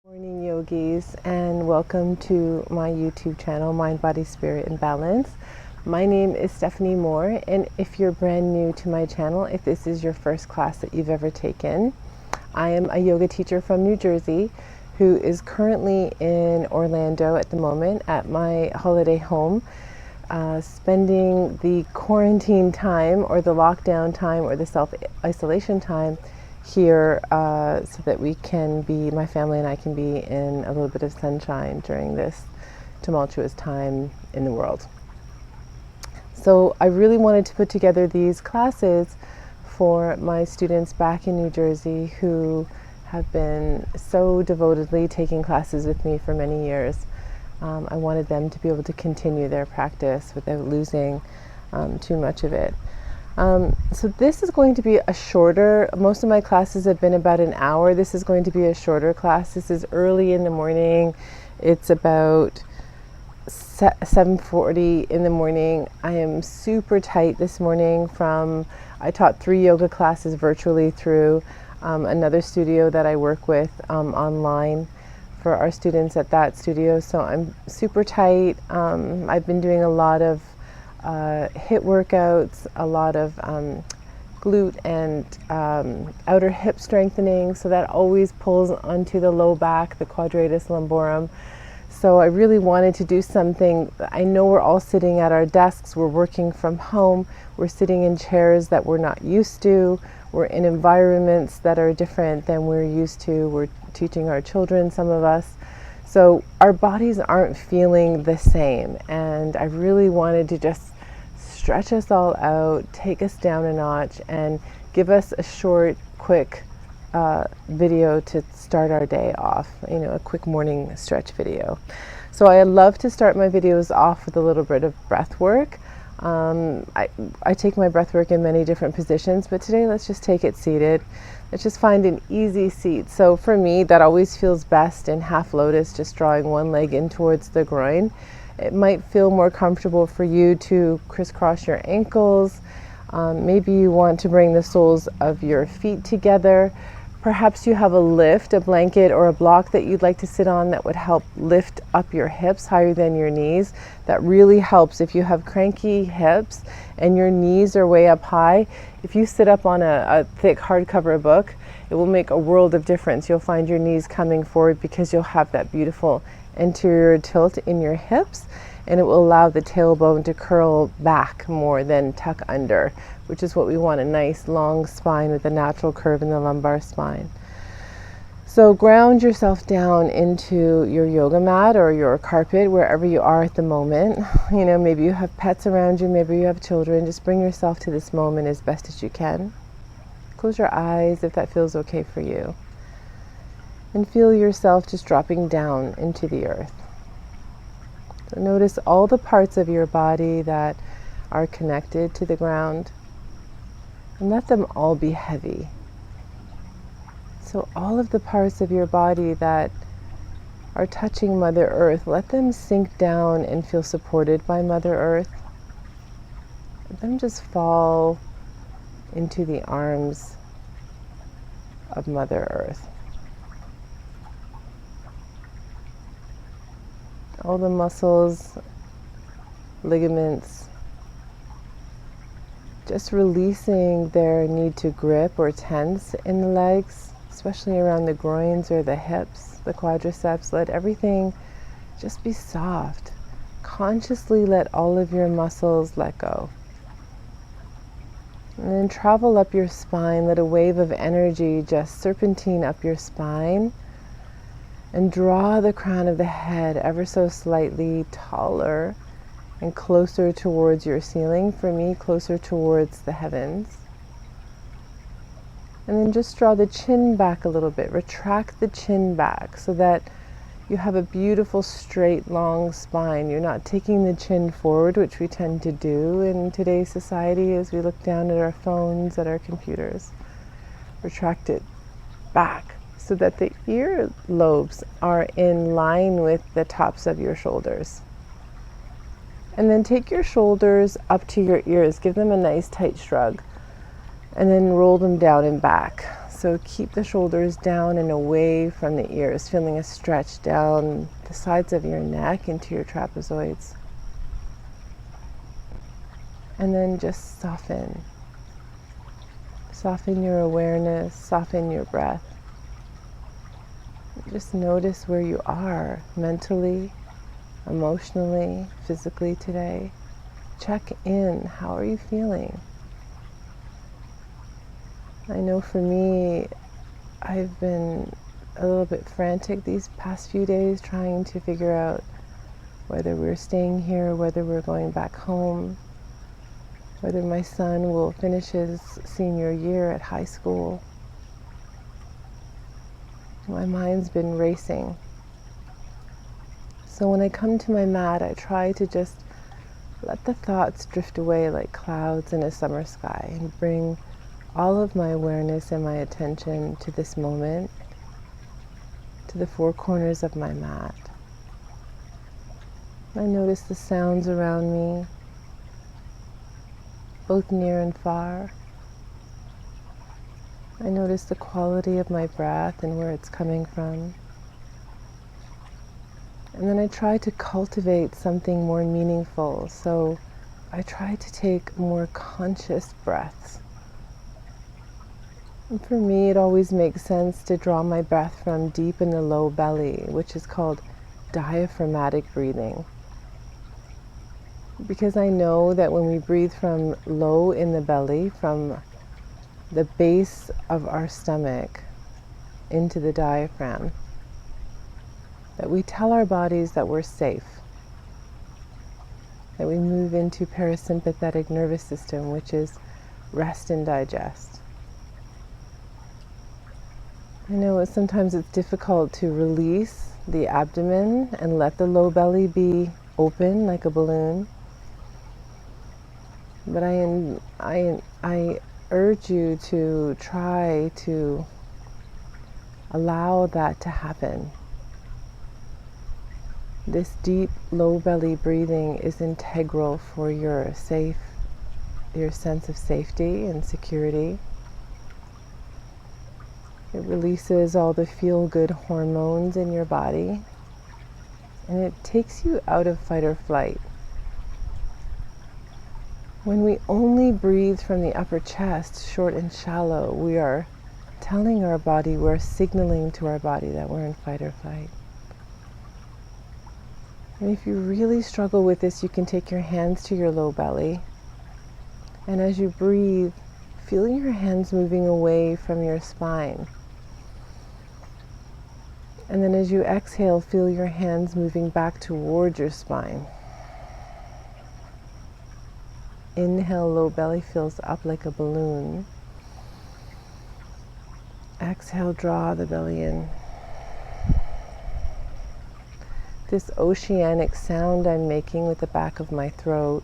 Morning yogis, and welcome to my YouTube channel, Mind, Body, Spirit and Balance. My name is Stephanie Moore, and if you're brand new to my channel, if this is your first class that you've ever taken, I am a yoga teacher from New Jersey who is currently in Orlando at the moment at my holiday home, spending the quarantine time or the lockdown time or the self-isolation time here so that my family and I can be in a little bit of sunshine during this tumultuous time in the world. So I really wanted to put together these classes for my students back in New Jersey who have been so devotedly taking classes with me for many years. I wanted them to be able to continue their practice without losing too much of it. So this is going to be a shorter, most of my classes have been about an hour. This is going to be a shorter class. This is early in the morning. It's about 7:40 in the morning. I am super tight this morning I taught 3 yoga classes virtually through another studio that I work with online for our students at that studio. So I'm super tight. I've been doing a lot of HIIT workouts, a lot of glute and outer hip strengthening, so that always pulls onto the low back, the quadratus lumborum. So I really wanted to do something. I know we're all sitting at our desks, we're working from home, we're sitting in chairs that we're not used to, we're in environments that are different than we're used to, we're teaching our children, some of us. So our bodies aren't feeling the same, and I really wanted to just stretch us all out, take us down a notch, and give us a short, quick video to start our day off, a quick morning stretch video. So I love to start my videos off with a little bit of breath work. I take my breath work in many different positions, but today let's just take it seated. Let's just find an easy seat. So for me, that always feels best in half lotus, just drawing one leg in towards the groin. It might feel more comfortable for you to crisscross your ankles. Maybe you want to bring the soles of your feet together. Perhaps you have a lift, a blanket or a block that you'd like to sit on that would help lift up your hips higher than your knees. That really helps if you have cranky hips and your knees are way up high. If you sit up on a thick hardcover book, it will make a world of difference. You'll find your knees coming forward because you'll have that beautiful anterior tilt in your hips, and it will allow the tailbone to curl back more than tuck under, which is what we want, a nice long spine with a natural curve in the lumbar spine. So ground yourself down into your yoga mat or your carpet, wherever you are at the moment. Maybe you have pets around you, maybe you have children. Just bring yourself to this moment as best as you can. Close your eyes if that feels okay for you. And feel yourself just dropping down into the earth. So notice all the parts of your body that are connected to the ground, and let them all be heavy. So all of the parts of your body that are touching Mother Earth, let them sink down and feel supported by Mother Earth. Let them just fall into the arms of Mother Earth. All the muscles, ligaments, just releasing their need to grip or tense in the legs, especially around the groins or the hips, the quadriceps. Let everything just be soft. Consciously let all of your muscles let go. And then travel up your spine. Let a wave of energy just serpentine up your spine. And draw the crown of the head ever so slightly taller and closer towards your ceiling. For me, closer towards the heavens. And then just draw the chin back a little bit. Retract the chin back so that you have a beautiful, straight, long spine. You're not taking the chin forward, which we tend to do in today's society as we look down at our phones, at our computers. Retract it back, so that the ear lobes are in line with the tops of your shoulders. And then take your shoulders up to your ears. Give them a nice tight shrug. And then roll them down and back. So keep the shoulders down and away from the ears, feeling a stretch down the sides of your neck into your trapezoids. And then just soften. Soften your awareness, soften your breath. Just notice where you are mentally, emotionally, physically today. Check in. How are you feeling? I know for me, I've been a little bit frantic these past few days trying to figure out whether we're staying here, whether we're going back home, whether my son will finish his senior year at high school. My mind's been racing. So when I come to my mat, I try to just let the thoughts drift away like clouds in a summer sky and bring all of my awareness and my attention to this moment, to the four corners of my mat. I notice the sounds around me, both near and far. I notice the quality of my breath and where it's coming from. And then I try to cultivate something more meaningful, so I try to take more conscious breaths. And for me, it always makes sense to draw my breath from deep in the low belly, which is called diaphragmatic breathing. Because I know that when we breathe from low in the belly, from the base of our stomach into the diaphragm, that we tell our bodies that we're safe, that we move into parasympathetic nervous system, which is rest and digest. I know sometimes it's difficult to release the abdomen and let the low belly be open like a balloon. But I urge you to try to allow that to happen. This deep low belly breathing is integral for your sense of safety and security. It releases all the feel-good hormones in your body, and it takes you out of fight or flight. When we only breathe from the upper chest, short and shallow, we are telling our body, we're signaling to our body that we're in fight or flight. And if you really struggle with this, you can take your hands to your low belly, and as you breathe, feel your hands moving away from your spine. And then as you exhale, feel your hands moving back towards your spine. Inhale, low belly fills up like a balloon. Exhale, draw the belly in. This oceanic sound I'm making with the back of my throat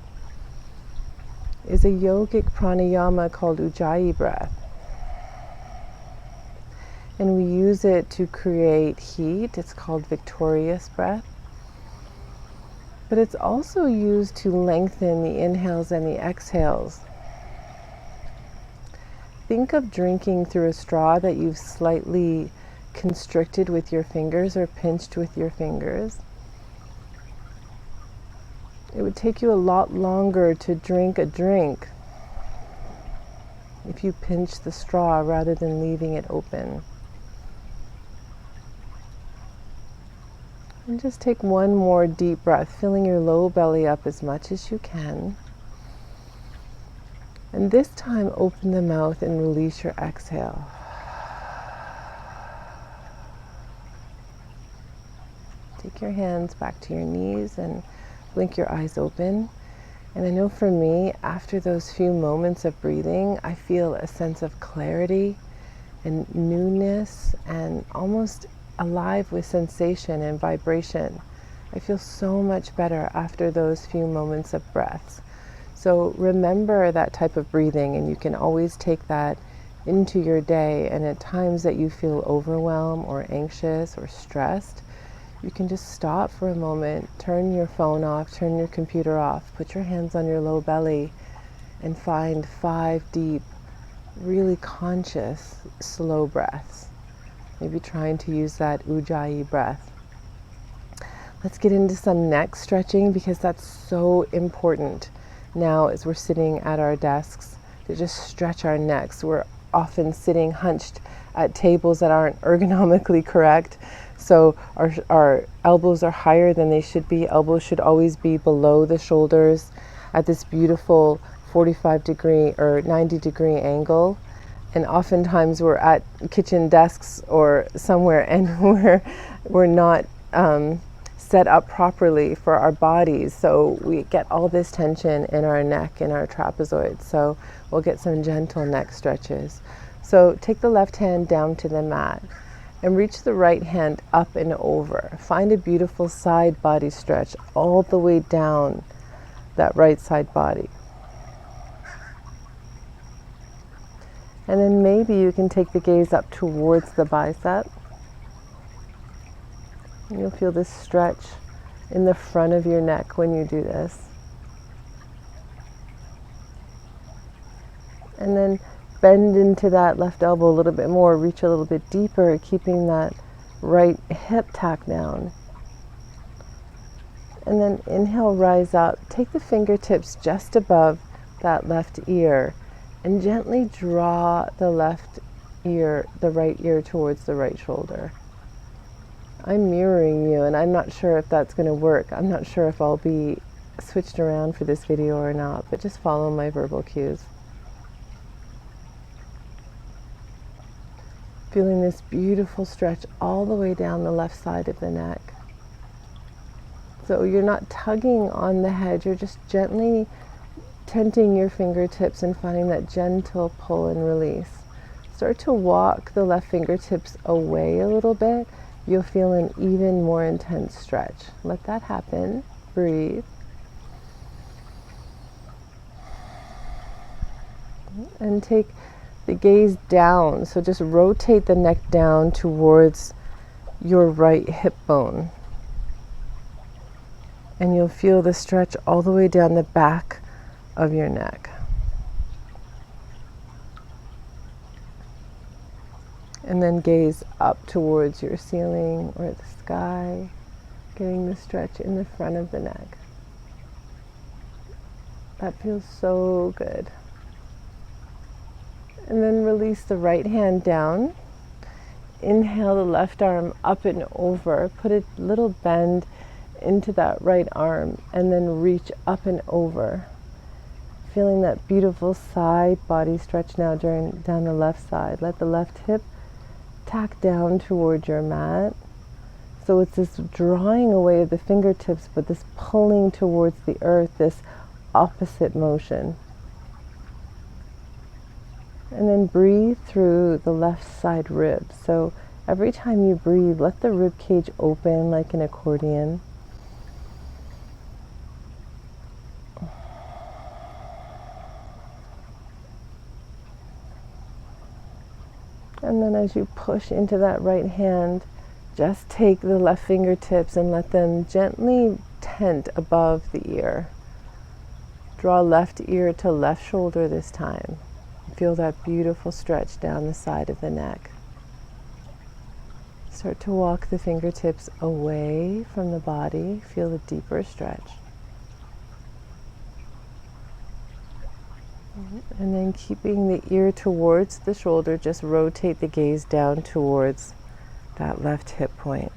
is a yogic pranayama called Ujjayi breath. And we use it to create heat. It's called victorious breath. But it's also used to lengthen the inhales and the exhales. Think of drinking through a straw that you've slightly constricted with your fingers or pinched with your fingers. It would take you a lot longer to drink a drink if you pinch the straw rather than leaving it open. And just take one more deep breath, filling your low belly up as much as you can. And this time, open the mouth and release your exhale. Take your hands back to your knees and blink your eyes open. And I know for me, after those few moments of breathing, I feel a sense of clarity and newness and almost alive with sensation and vibration. I feel so much better after those few moments of breaths. So remember that type of breathing, and you can always take that into your day. And at times that you feel overwhelmed or anxious or stressed, you can just stop for a moment, turn your phone off, turn your computer off, put your hands on your low belly, and find 5 deep, really conscious, slow breaths. Maybe trying to use that Ujjayi breath. Let's get into some neck stretching because that's so important now as we're sitting at our desks to just stretch our necks. We're often sitting hunched at tables that aren't ergonomically correct. So our elbows are higher than they should be. Elbows should always be below the shoulders at this beautiful 45-degree or 90-degree angle. And oftentimes we're at kitchen desks or somewhere and we're not set up properly for our bodies. So we get all this tension in our neck and our trapezoid. So we'll get some gentle neck stretches. So take the left hand down to the mat and reach the right hand up and over. Find a beautiful side body stretch all the way down that right side body. And then maybe you can take the gaze up towards the bicep. And you'll feel this stretch in the front of your neck when you do this. And then bend into that left elbow a little bit more, reach a little bit deeper, keeping that right hip tack down. And then inhale, rise up. Take the fingertips just above that left ear and gently draw the left ear, the right ear towards the right shoulder. I'm mirroring you and I'm not sure if that's going to work. I'm not sure if I'll be switched around for this video or not, but just follow my verbal cues. Feeling this beautiful stretch all the way down the left side of the neck. So you're not tugging on the head, you're just gently tenting your fingertips and finding that gentle pull and release. Start to walk the left fingertips away a little bit. You'll feel an even more intense stretch. Let that happen. Breathe. And take the gaze down. So just rotate the neck down towards your right hip bone. And you'll feel the stretch all the way down the back of your neck. And then gaze up towards your ceiling or the sky, getting the stretch in the front of the neck. That feels so good. And then release the right hand down. Inhale the left arm up and over. Put a little bend into that right arm and then reach up and over. Feeling that beautiful side body stretch now down the left side. Let the left hip tack down toward your mat. So it's this drawing away of the fingertips, but this pulling towards the earth, this opposite motion. And then breathe through the left side ribs. So every time you breathe, let the rib cage open like an accordion. And then as you push into that right hand, just take the left fingertips and let them gently tent above the ear. Draw left ear to left shoulder this time. Feel that beautiful stretch down the side of the neck. Start to walk the fingertips away from the body. Feel the deeper stretch. And then keeping the ear towards the shoulder, just rotate the gaze down towards that left hip point,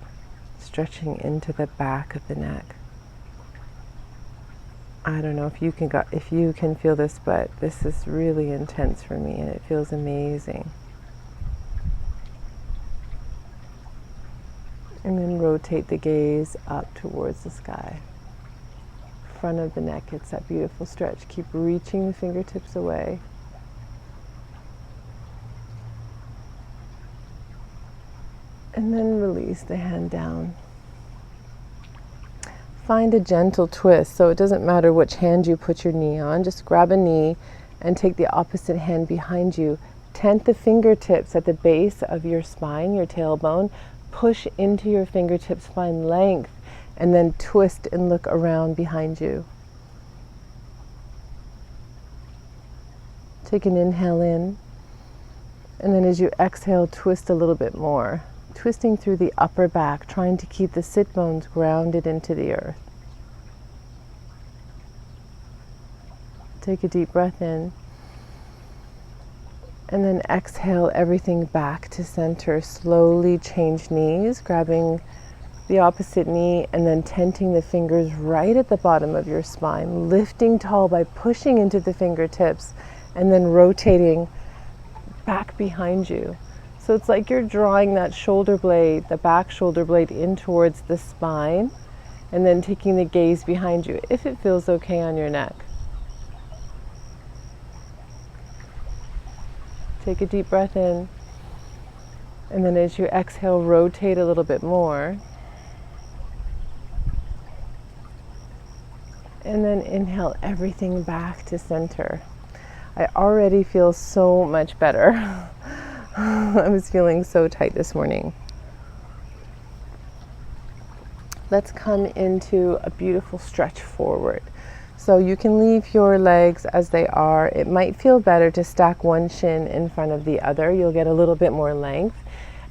stretching into the back of the neck. I don't know if you can feel this, but this is really intense for me and it feels amazing. And then rotate the gaze up towards the sky. Front of the neck, it's that beautiful stretch. Keep reaching the fingertips away. And then release the hand down. Find a gentle twist, so it doesn't matter which hand you put your knee on. Just grab a knee and take the opposite hand behind you. Tent the fingertips at the base of your spine, your tailbone. Push into your fingertips, find length, and then twist and look around behind you. Take an inhale in And then as you exhale, twist a little bit more, twisting through the upper back, trying to keep the sit bones grounded into the earth. Take a deep breath in. And then exhale everything back to center. Slowly change knees, grabbing the opposite knee and then tenting the fingers right at the bottom of your spine, lifting tall by pushing into the fingertips and then rotating back behind you. So it's like you're drawing that shoulder blade, the back shoulder blade, in towards the spine and then taking the gaze behind you if it feels okay on your neck. Take a deep breath in, and then as you exhale, rotate a little bit more. And then inhale everything back to center. I already feel so much better. I was feeling so tight this morning. Let's come into a beautiful stretch forward. So you can leave your legs as they are. It might feel better to stack one shin in front of the other. You'll get a little bit more length.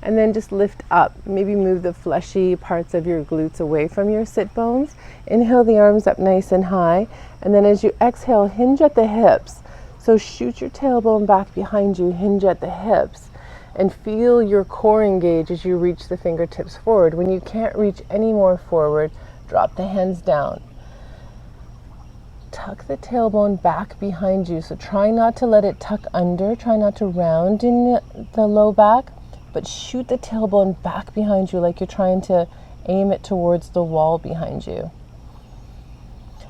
And then just lift up. Maybe move the fleshy parts of your glutes away from your sit bones. Inhale the arms up nice and high. And then as you exhale, hinge at the hips. So shoot your tailbone back behind you, hinge at the hips. And feel your core engage as you reach the fingertips forward. When you can't reach any more forward, drop the hands down. Tuck the tailbone back behind you. So try not to let it tuck under. Try not to round in the low back, but shoot the tailbone back behind you like you're trying to aim it towards the wall behind you.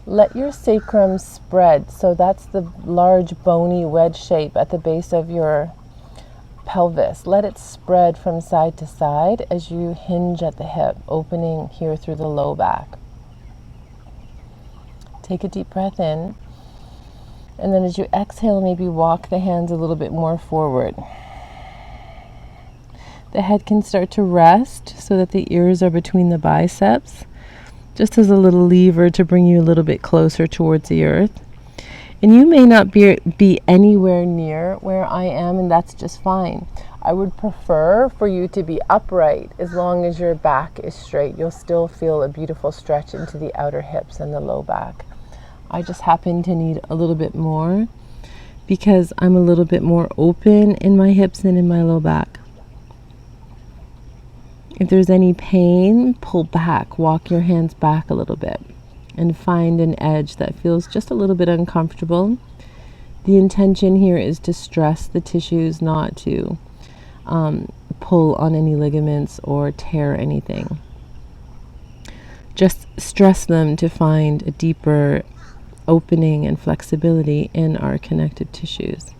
Let your sacrum spread. So that's the large bony wedge shape at the base of your pelvis. Let it spread from side to side as you hinge at the hip, opening here through the low back. Take a deep breath in, and then as you exhale, maybe walk the hands a little bit more forward. The head can start to rest so that the ears are between the biceps, just as a little lever to bring you a little bit closer towards the earth. And you may not be anywhere near where I am, and that's just fine. I would prefer for you to be upright as long as your back is straight. You'll still feel a beautiful stretch into the outer hips and the low back. I just happen to need a little bit more because I'm a little bit more open in my hips and in my low back. If there's any pain, pull back, walk your hands back a little bit and find an edge that feels just a little bit uncomfortable. The intention here is to stress the tissues, not to pull on any ligaments or tear anything. Just stress them to find a deeper opening and flexibility in our connective tissues.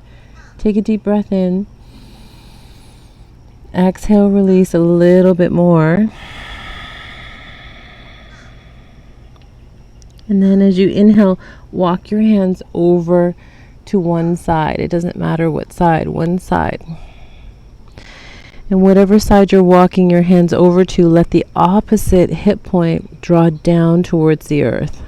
Take a deep breath in. Exhale, release a little bit more. And then as you inhale, walk your hands over to one side. It doesn't matter what side, one side. And whatever side you're walking your hands over to, let the opposite hip point draw down towards the earth.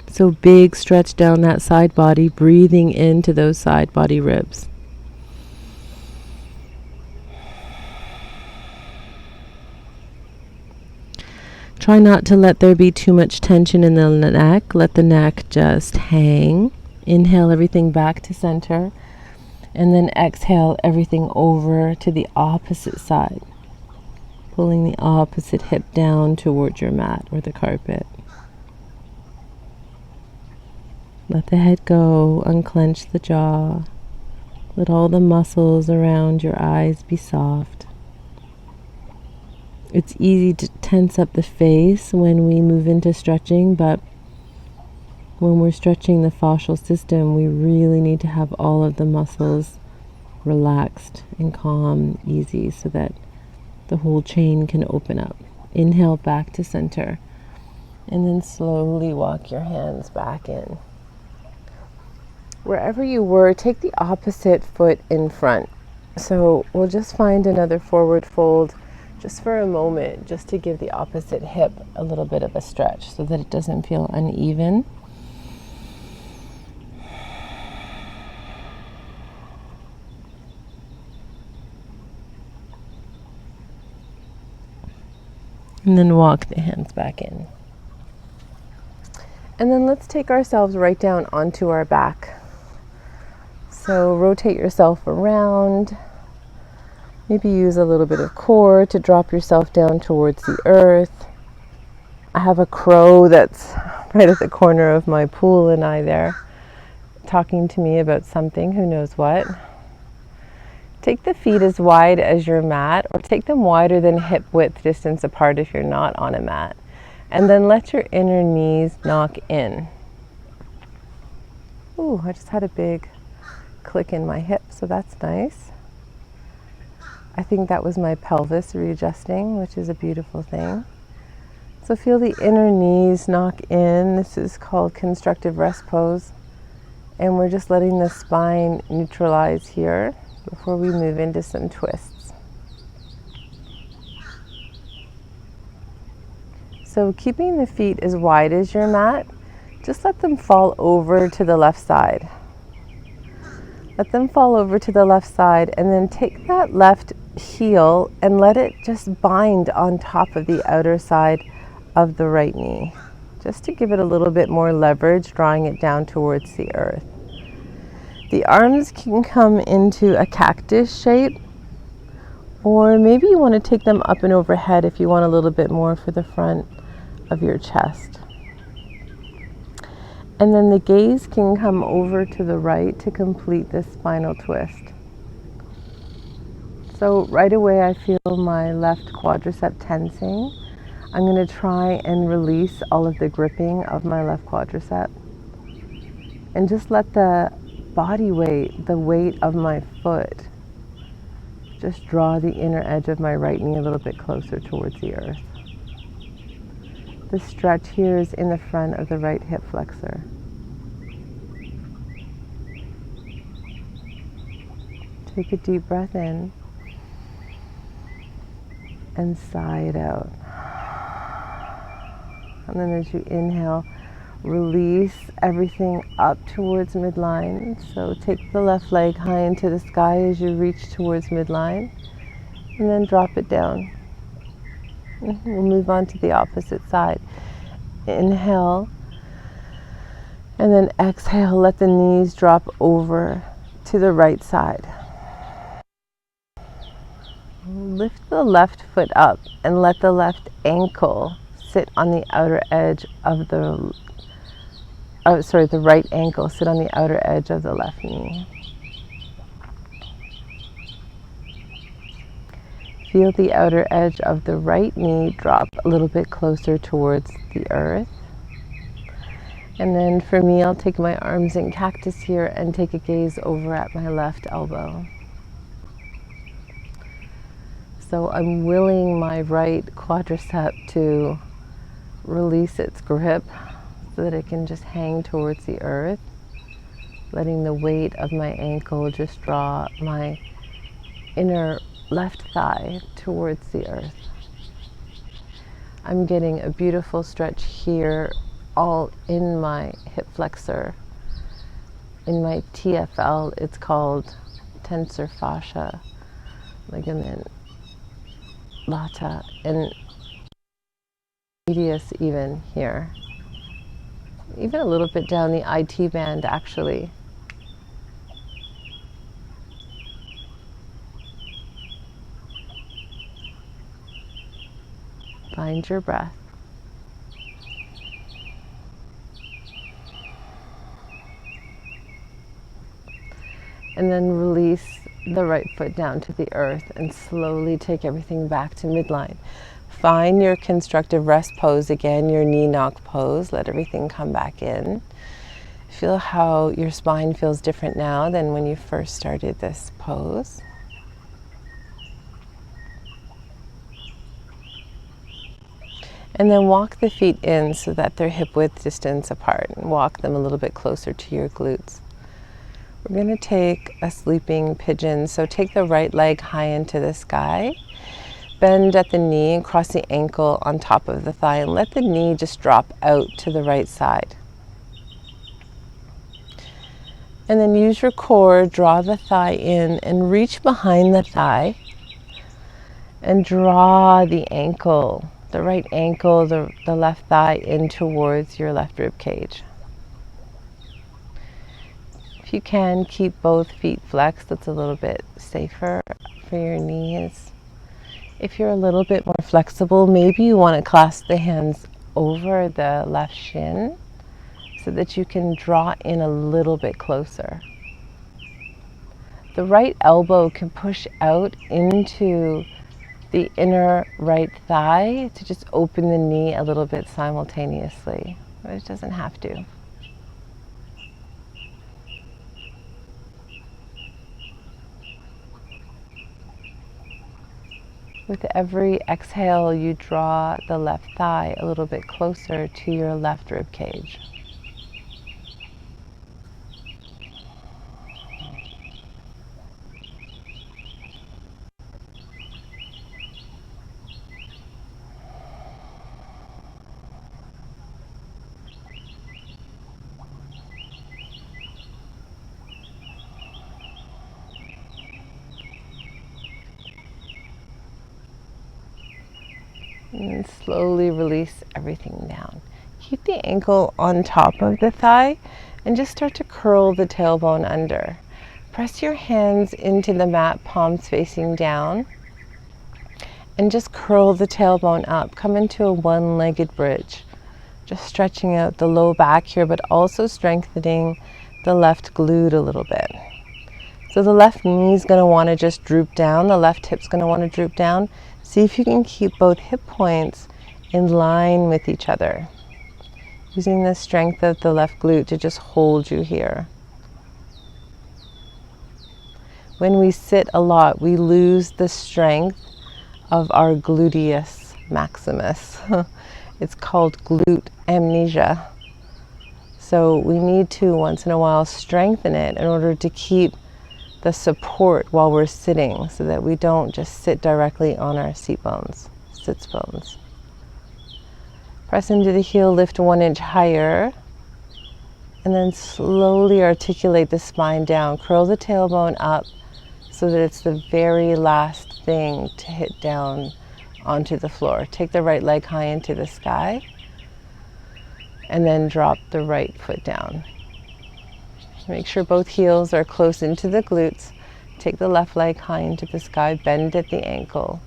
So big stretch down that side body, breathing into those side body ribs. Try not to let there be too much tension in the neck. Let the neck just hang. Inhale everything back to center. And then exhale everything over to the opposite side. Pulling the opposite hip down towards your mat or the carpet. Let the head go, unclench the jaw. Let all the muscles around your eyes be soft. It's easy to tense up the face when we move into stretching, but when we're stretching the fascial system, we really need to have all of the muscles relaxed and calm, easy, so that the whole chain can open up. Inhale back to center, and then slowly walk your hands back in. Wherever you were, take the opposite foot in front. So we'll just find another forward fold just for a moment, just to give the opposite hip a little bit of a stretch so that it doesn't feel uneven. And then walk the hands back in. And then let's take ourselves right down onto our back. So rotate yourself around. Maybe use a little bit of core to drop yourself down towards the earth. I have a crow that's right at the corner of my pool and I there, talking to me about something, who knows what. Take the feet as wide as your mat, or take them wider than hip width distance apart if you're not on a mat. And then let your inner knees knock in. Ooh, I just had a big click in my hip, so that's nice. I think that was my pelvis readjusting, which is a beautiful thing. So feel the inner knees knock in. This is called constructive rest pose. And we're just letting the spine neutralize here before we move into some twists. So keeping the feet as wide as your mat, just let them fall over to the left side. Let them fall over to the left side and then take that left heel and let it just bind on top of the outer side of the right knee, just to give it a little bit more leverage, drawing it down towards the earth. The arms can come into a cactus shape, or maybe you want to take them up and overhead if you want a little bit more for the front of your chest. And then the gaze can come over to the right to complete this spinal twist. So right away I feel my left quadricep tensing. I'm going to try and release all of the gripping of my left quadricep and just let the body weight, the weight of my foot, just draw the inner edge of my right knee a little bit closer towards the earth. The stretch here is in the front of the right hip flexor. Take a deep breath in and sigh it out. And then as you inhale, release everything up towards midline. So take the left leg high into the sky as you reach towards midline, and then drop it down. We'll move on to the opposite side. Inhale, and then exhale, let the knees drop over to the right side. Lift the left foot up and let the left ankle sit on the outer edge of the right ankle sit on the outer edge of the left knee. Feel the outer edge of the right knee drop a little bit closer towards the earth. And then for me, I'll take my arms in cactus here and take a gaze over at my left elbow. So I'm willing my right quadricep to release its grip so that it can just hang towards the earth, letting the weight of my ankle just draw my inner left thigh towards the earth. I'm getting a beautiful stretch here, all in my hip flexor. In my TFL, it's called tensor fascia ligament lata, and medius even here. Even a little bit down the IT band, actually. Find your breath. And then release the right foot down to the earth and slowly take everything back to midline. Find your constructive rest pose again, your knee knock pose. Let everything come back in. Feel how your spine feels different now than when you first started this pose. And then walk the feet in so that they're hip width distance apart, and walk them a little bit closer to your glutes. We're going to take a sleeping pigeon. So take the right leg high into the sky, bend at the knee and cross the ankle on top of the thigh, and let the knee just drop out to the right side. And then use your core, draw the thigh in and reach behind the thigh and draw the ankle the right ankle, the left thigh in towards your left rib cage. If you can, keep both feet flexed. That's a little bit safer for your knees. If you're a little bit more flexible, maybe you want to clasp the hands over the left shin so that you can draw in a little bit closer. The right elbow can push out into the inner right thigh to just open the knee a little bit simultaneously, but it doesn't have to. With every exhale, you draw the left thigh a little bit closer to your left rib cage. And slowly release everything down. Keep the ankle on top of the thigh and just start to curl the tailbone under. Press your hands into the mat, palms facing down, and just curl the tailbone up. Come into a one-legged bridge. Just stretching out the low back here, but also strengthening the left glute a little bit. So the left knee is going to want to just droop down. The left hip's going to want to droop down. See if you can keep both hip points in line with each other. Using the strength of the left glute to just hold you here. When we sit a lot, we lose the strength of our gluteus maximus. It's called glute amnesia. So we need to, once in a while, strengthen it in order to keep the support while we're sitting, so that we don't just sit directly on our sits bones. Press into the heel, lift 1 inch higher, and then slowly articulate the spine down. Curl the tailbone up so that it's the very last thing to hit down onto the floor. Take the right leg high into the sky, and then drop the right foot down. Make sure both heels are close into the glutes. Take the left leg high into the sky, bend at the ankle,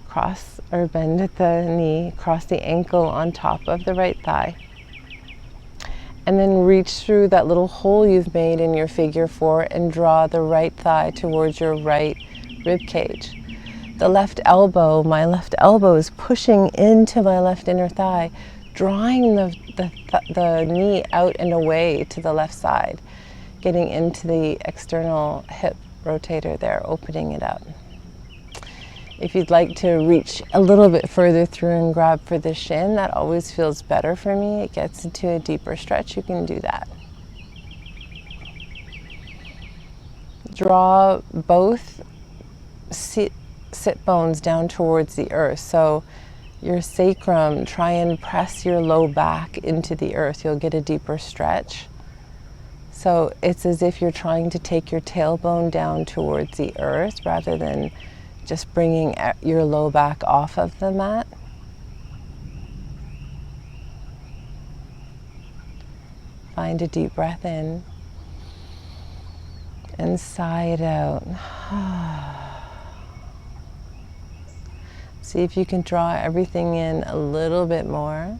cross or bend at the knee, cross the ankle on top of the right thigh. And then reach through that little hole you've made in your figure 4 and draw the right thigh towards your right rib cage. The left elbow, my left elbow is pushing into my left inner thigh, drawing the knee out and away to the left side. Getting into the external hip rotator there, opening it up. If you'd like to reach a little bit further through and grab for the shin, that always feels better for me. It gets into a deeper stretch. You can do that. Draw both sit bones down towards the earth. So your sacrum, try and press your low back into the earth. You'll get a deeper stretch. So it's as if you're trying to take your tailbone down towards the earth rather than just bringing your low back off of the mat. Find a deep breath in and sigh it out. See if you can draw everything in a little bit more.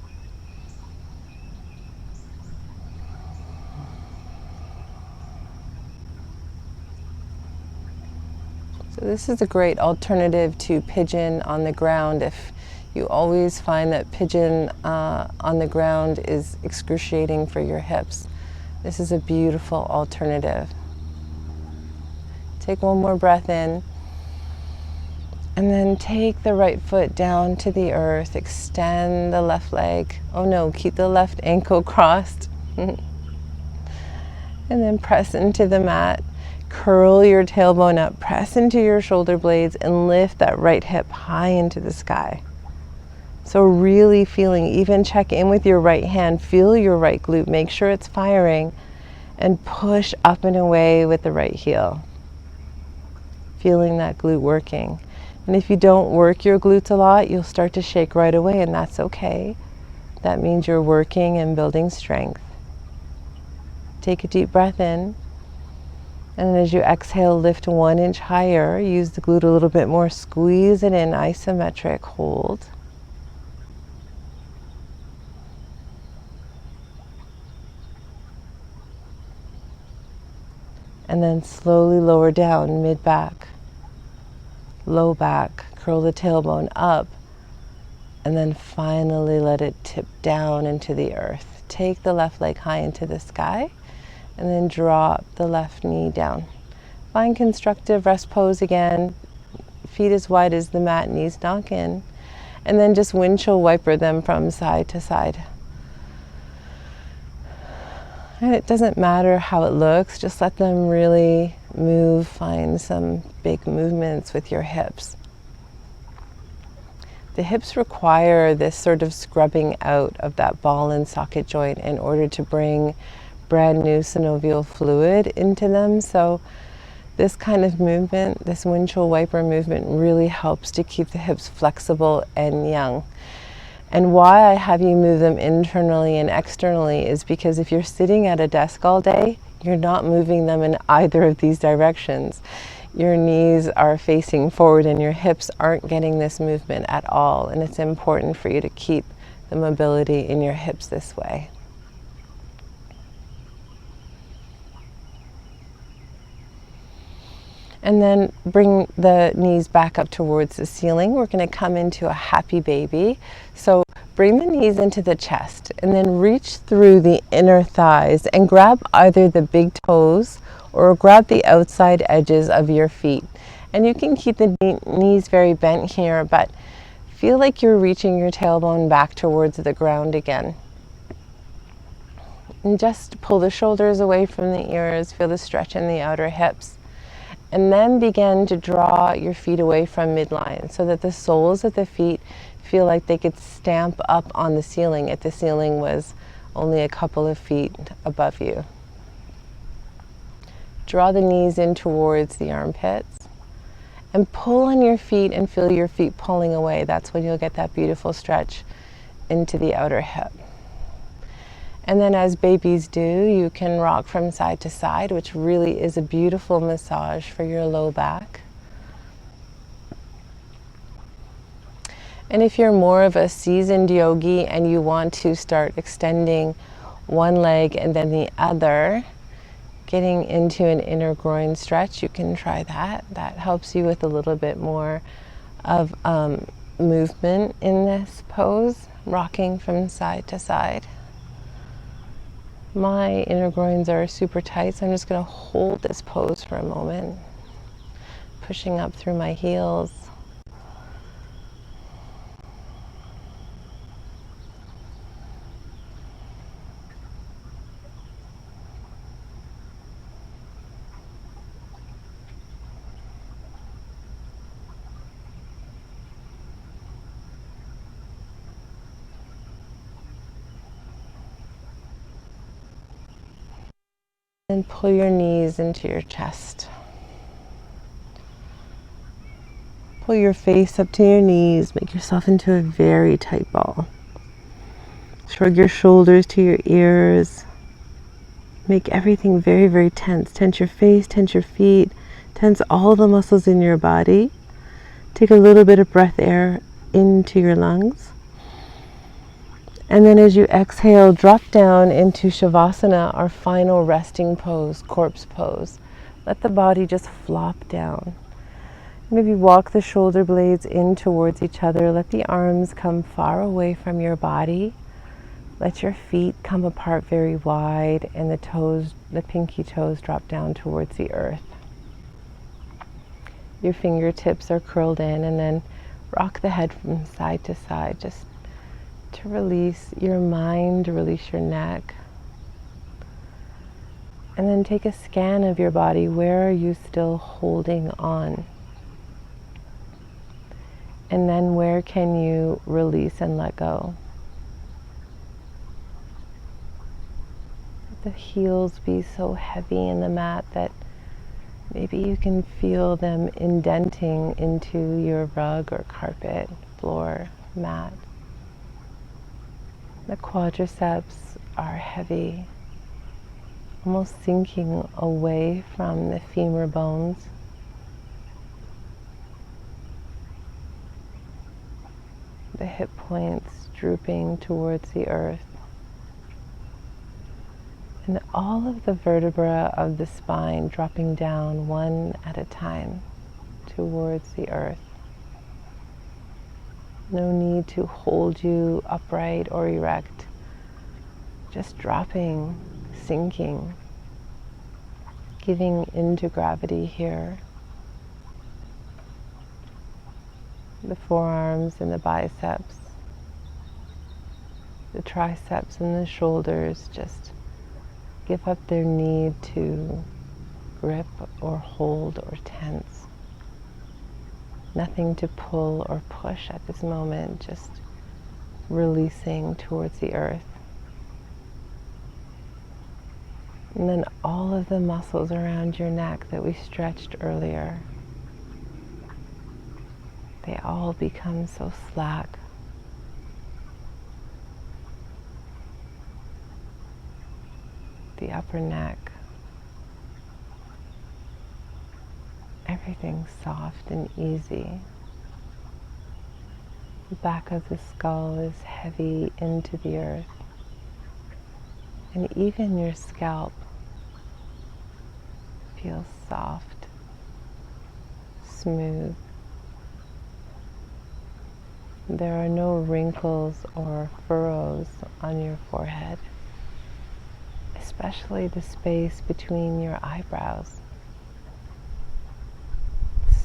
So this is a great alternative to pigeon on the ground if you always find that pigeon on the ground is excruciating for your hips. This is a beautiful alternative. Take one more breath in, and then take the right foot down to the earth. Extend the left leg. Oh no, keep the left ankle crossed. And then press into the mat. Curl your tailbone up, press into your shoulder blades, and lift that right hip high into the sky. So really feeling, even check in with your right hand, feel your right glute, make sure it's firing, and push up and away with the right heel. Feeling that glute working. And if you don't work your glutes a lot, you'll start to shake right away, and that's okay. That means you're working and building strength. Take a deep breath in, and as you exhale, lift 1 inch higher. Use the glute a little bit more. Squeeze it in, isometric, hold. And then slowly lower down, mid-back, low back, curl the tailbone up, and then finally let it tip down into the earth. Take the left leg high into the sky, and then drop the left knee down. Find constructive rest pose again, feet as wide as the mat, knees knock in, and then just windshield wiper them from side to side. And it doesn't matter how it looks, just let them really move. Find some big movements with your hips. The hips require this sort of scrubbing out of that ball and socket joint in order to bring brand new synovial fluid into them. So this kind of movement, this windshield wiper movement, really helps to keep the hips flexible and young. And why I have you move them internally and externally is because if you're sitting at a desk all day, you're not moving them in either of these directions. Your knees are facing forward and your hips aren't getting this movement at all. And it's important for you to keep the mobility in your hips this way. And then bring the knees back up towards the ceiling. We're going to come into a happy baby. So bring the knees into the chest and then reach through the inner thighs and grab either the big toes or grab the outside edges of your feet. And you can keep the knees very bent here, but feel like you're reaching your tailbone back towards the ground again. And just pull the shoulders away from the ears, feel the stretch in the outer hips. And then begin to draw your feet away from midline so that the soles of the feet feel like they could stamp up on the ceiling if the ceiling was only a couple of feet above you. Draw the knees in towards the armpits and pull on your feet and feel your feet pulling away. That's when you'll get that beautiful stretch into the outer hip. And then as babies do, you can rock from side to side, which really is a beautiful massage for your low back. And if you're more of a seasoned yogi and you want to start extending one leg and then the other, getting into an inner groin stretch, you can try that. That helps you with a little bit more of movement in this pose, rocking from side to side. My inner groins are super tight, so I'm just going to hold this pose for a moment, pushing up through my heels. And pull your knees into your chest. Pull your face up to your knees. Make yourself into a very tight ball. Shrug your shoulders to your ears. Make everything very, very tense. Tense your face, tense your feet, tense all the muscles in your body. Take a little bit of breath air into your lungs. And then as you exhale, drop down into Shavasana, our final resting pose, corpse pose. Let the body just flop down. Maybe walk the shoulder blades in towards each other. Let the arms come far away from your body. Let your feet come apart very wide and the toes, the pinky toes, drop down towards the earth. Your fingertips are curled in, and then rock the head from side to side, just to release your mind, to release your neck. And then take a scan of your body. Where are you still holding on? And then where can you release and let go? Let the heels be so heavy in the mat that Maybe you can feel them indenting into your rug or carpet, floor, mat. The quadriceps are heavy, almost sinking away from the femur bones. The hip points drooping towards the earth. And all of the vertebrae of the spine dropping down one at a time towards the earth. No need to hold you upright or erect. Just dropping, sinking, giving into gravity here. The forearms and the biceps, the triceps and the shoulders just give up their need to grip or hold or tense. Nothing to pull or push at this moment, just releasing towards the earth. And then all of the muscles around your neck that we stretched earlier, they all become so slack. The upper neck, everything's soft and easy. The back of the skull is heavy into the earth. And even your scalp feels soft, smooth. There are no wrinkles or furrows on your forehead, especially the space between your eyebrows.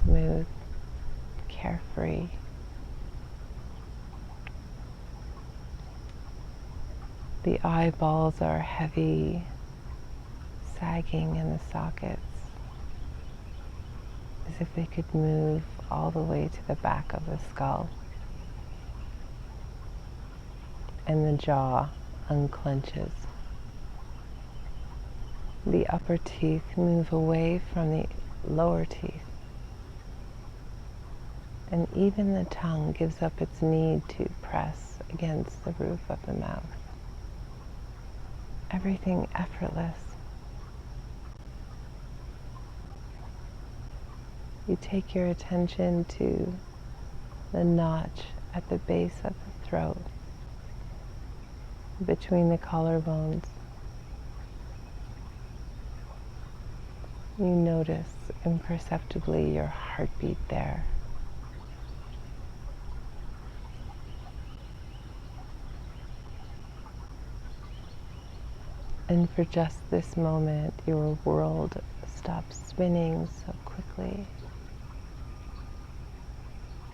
Smooth, carefree. The eyeballs are heavy, sagging in the sockets, as if they could move all the way to the back of the skull. And the jaw unclenches. The upper teeth move away from the lower teeth. And even the tongue gives up its need to press against the roof of the mouth. Everything effortless. You take your attention to the notch at the base of the throat, between the collarbones. You notice imperceptibly your heartbeat there. And for just this moment, your world stops spinning so quickly.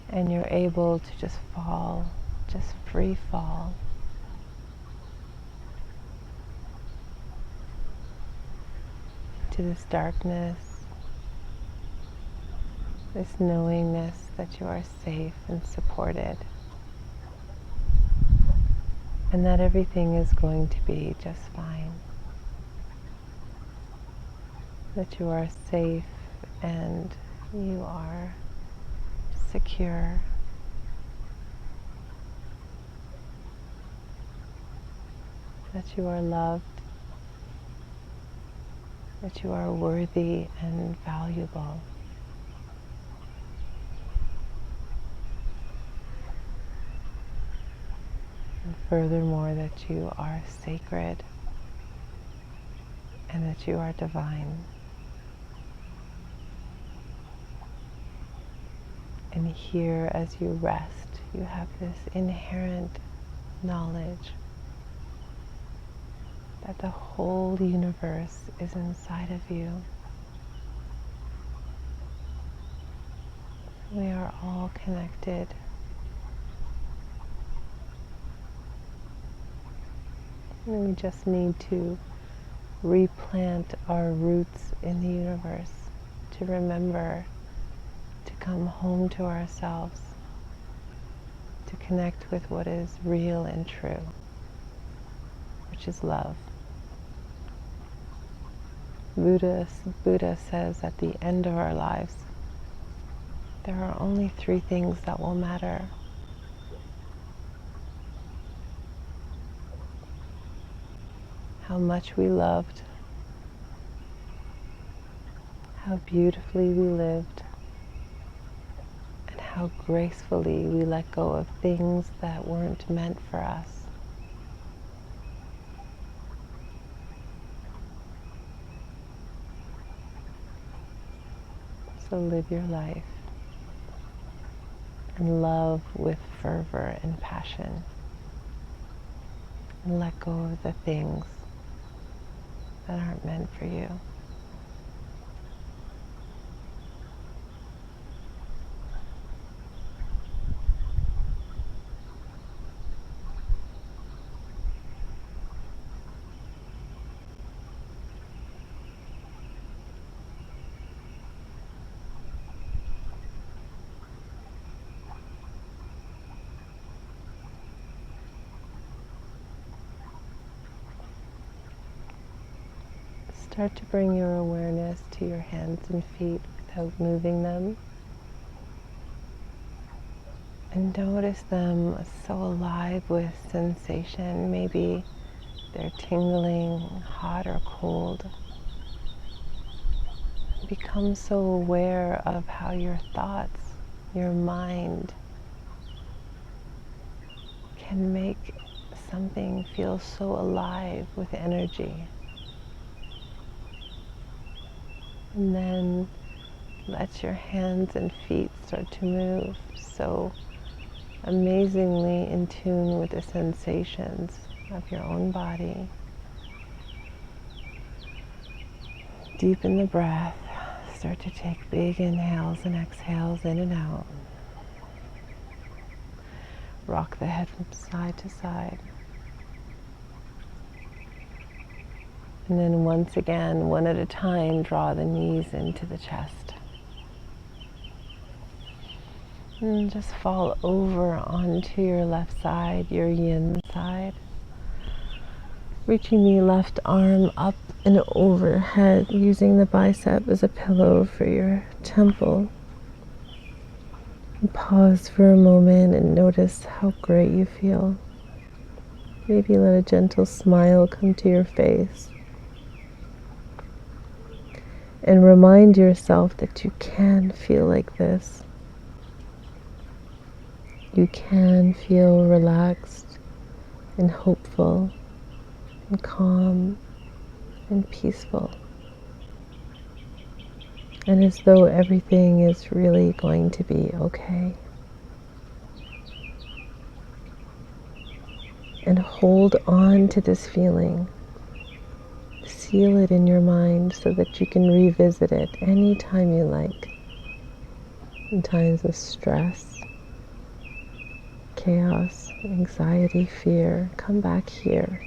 And you're able to just fall, just free fall. To this darkness, this knowingness that you are safe and supported. And that everything is going to be just fine. That you are safe and you are secure. That you are loved. That you are worthy and valuable. And furthermore, that you are sacred and that you are divine. And here, as you rest, you have this inherent knowledge that the whole universe is inside of you. We are all connected. And we just need to replant our roots in the universe, to remember to come home to ourselves, to connect with what is real and true, which is love. Buddha says at the end of our lives, there are only 3 things that will matter. How much we loved, how beautifully we lived, and how gracefully we let go of things that weren't meant for us. So live your life and love with fervor and passion, and let go of the things that aren't meant for you. Start to bring your awareness to your hands and feet without moving them. And notice them so alive with sensation. Maybe they're tingling, hot or cold. Become so aware of how your thoughts, your mind, can make something feel so alive with energy. And then let your hands and feet start to move so amazingly in tune with the sensations of your own body. Deepen the breath. Start to take big inhales and exhales in and out. Rock the head from side to side. And then once again, one at a time, draw the knees into the chest. And just fall over onto your left side, your yin side. Reaching the left arm up and overhead, using the bicep as a pillow for your temple. And pause for a moment and notice how great you feel. Maybe let a gentle smile come to your face. And remind yourself that you can feel like this. You can feel relaxed and hopeful and calm and peaceful. And as though everything is really going to be okay. And hold on to this feeling. Seal it in your mind so that you can revisit it anytime you like. In times of stress, chaos, anxiety, fear, come back here.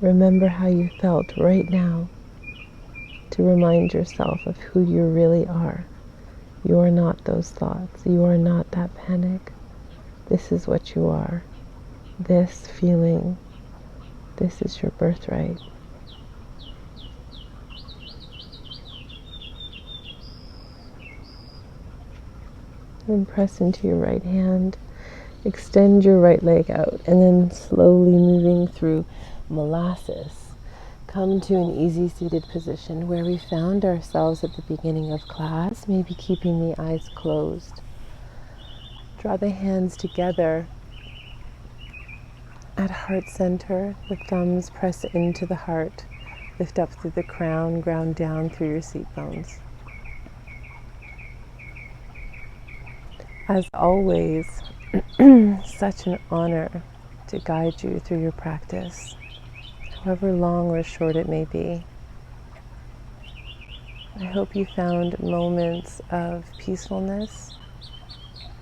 Remember how you felt right now to remind yourself of who you really are. You are not those thoughts. You are not that panic. This is what you are. This feeling, this is your birthright. And press into your right hand. Extend your right leg out, and then slowly moving through molasses, come to an easy seated position where we found ourselves at the beginning of class, maybe keeping the eyes closed. Draw the hands together at heart center, the thumbs press into the heart, lift up through the crown, ground down through your seat bones. As always, such an honor to guide you through your practice, however long or short it may be. I hope you found moments of peacefulness,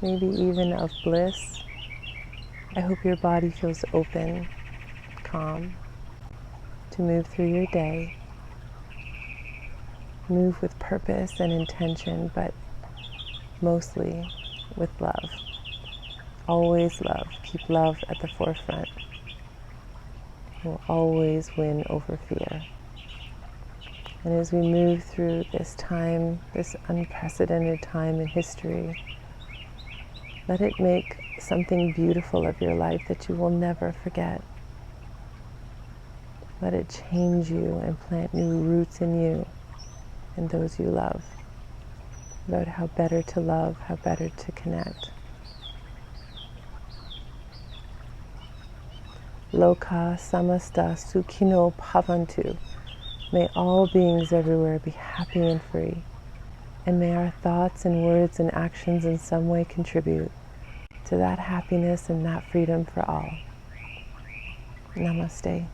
maybe even of bliss. I hope your body feels open, calm, to move through your day. Move with purpose and intention, but mostly with love. Always love. Keep love at the forefront. It will always win over fear. And as we move through this time, this unprecedented time in history, let it make something beautiful of your life that you will never forget. Let it change you and plant new roots in you and those you love, about how better to love, how better to connect. Loka samasta sukhino bhavantu. May all beings everywhere be happy and free, and may our thoughts and words and actions in some way contribute to that happiness and that freedom for all. Namaste.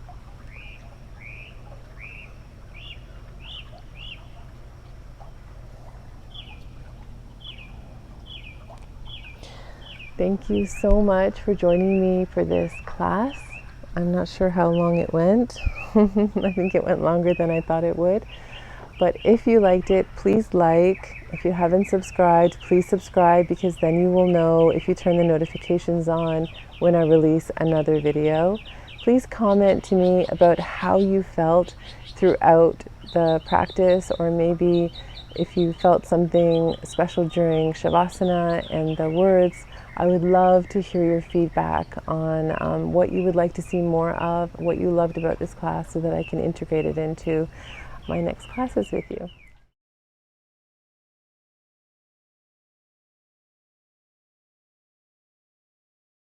Thank you so much for joining me for this class. I'm not sure how long it went. I think it went longer than I thought it would. But if you liked it, please like. If you haven't subscribed, please subscribe, because then you will know if you turn the notifications on when I release another video. Please comment to me about how you felt throughout the practice, or maybe if you felt something special during Shavasana and the words. I would love to hear your feedback on what you would like to see more of, what you loved about this class, so that I can integrate it into my next classes with you.